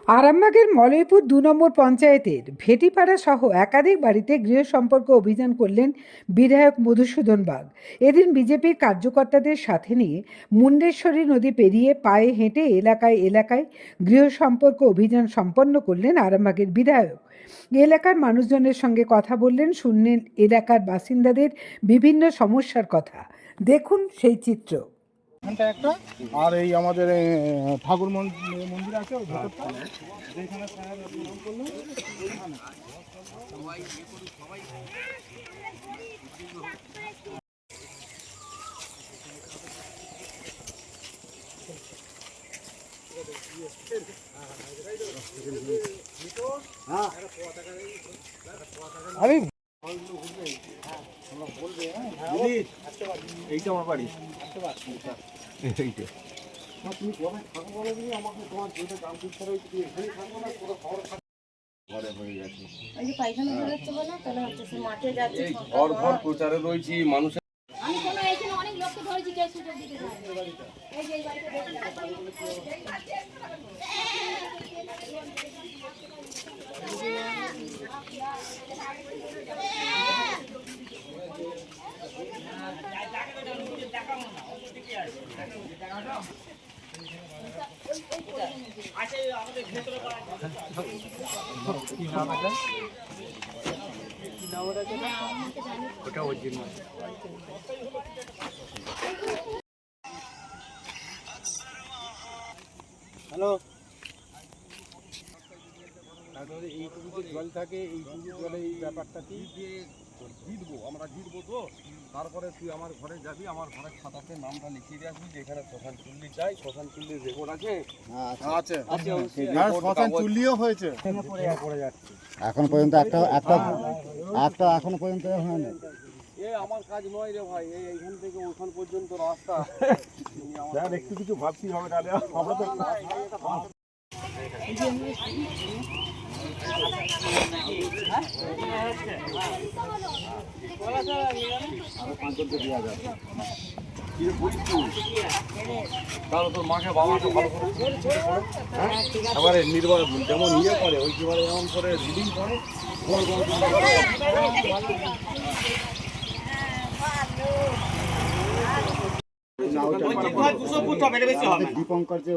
আরামবাগের মলয়পুর ২ নম্বর পঞ্চায়েতের ভেটিপাড়া সহ একাধিক বাড়িতে গৃহ সম্পর্ক অভিযান করলেন বিধায়ক মধুসূদন বাগ। এদিন বিজেপির কার্যকর্তাদের সাথে নিয়ে মুন্ডেশ্বরী নদী পেরিয়ে পায়ে হেঁটে এলাকায় এলাকায় গৃহ সম্পর্ক অভিযান সম্পন্ন করলেন আরামবাগের বিধায়ক। এলাকার মানুষজনের সঙ্গে কথা বললেন, শুনলেন এলাকার বাসিন্দাদের বিভিন্ন সমস্যার কথা। দেখুন সেই চিত্র। একটা আর এই আমাদের ঠাকুর মন্দির আছে ওই ভেতরটা যেখানে প্রণাম করলাম ওইখানে আমি এইটা আমার বাড়ি তুমি কোথায় থাকো বলো দিদি আমাকে তোমার যেটা দাম ঠিক করে এখানেই থাকবো না পুরো খবর ঘরে হয়ে গেছে ওই যে পায়খানা বেরোচ্ছে বলে তাহলে হচ্ছে সে মাঠে যাচ্ছে এই ঘর ঘর প্রচারে রয়েছি মানুষের আমি কোনো এখানে অনেক লোককে ধরেছি কে সুযোগ দিতে চায় এই যে এই বাড়িতে ওটা অরিজিনাল হ্যালো তাহলে এইটুকু যে জল থাকে এইটুকু জলে এই ব্যাপারটা কি জিতবো আমরা জিতবো তো তারপরে তুই আমার ঘরে যাবি আমার ঘরের খাতাতে নামটা লিখিয়ে দিয়ে আসবি যে এখানে শ্মশান চুল্লি চাই শ্মশান চুল্লির রেকর্ড আছে আছে শ্মশান চুল্লিও হয়েছে পড়ে যাচ্ছে এখন পর্যন্ত একটা এখনো পর্যন্ত হয়নি। এ আমার কাজ নয় রে ভাই এইখান থেকে ওখান পর্যন্ত রাস্তা স্যার একটু কিছু ভাবছি হবে তাহলে আমরা তো তাহলে তোর মাকে বাবাকে ভালো করে এবারে নির্বাচন যেমন ইয়ে করে ওই কিবারে যেমন করে রিডিং করে দীপঙ্কর যে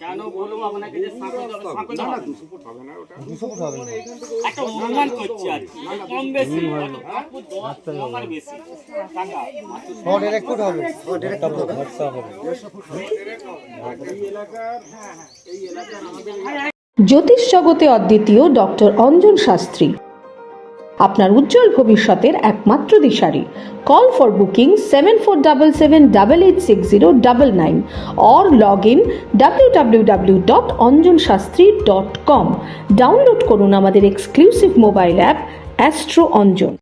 কেন বলবো আপনাকে যে একটা অনুমান করছি আর কম বেশি বেশি জ্যোতিষ জগতে অদ্বিতীয় ডক্টর অঞ্জন শাস্ত্রী আপনার উজ্জ্বল ভবিষ্যতের একমাত্র দিশারি। Call for booking 7477886099 or log in www.anjanshastri.com। Download করুন আমাদের exclusive mobile app astro Anjan.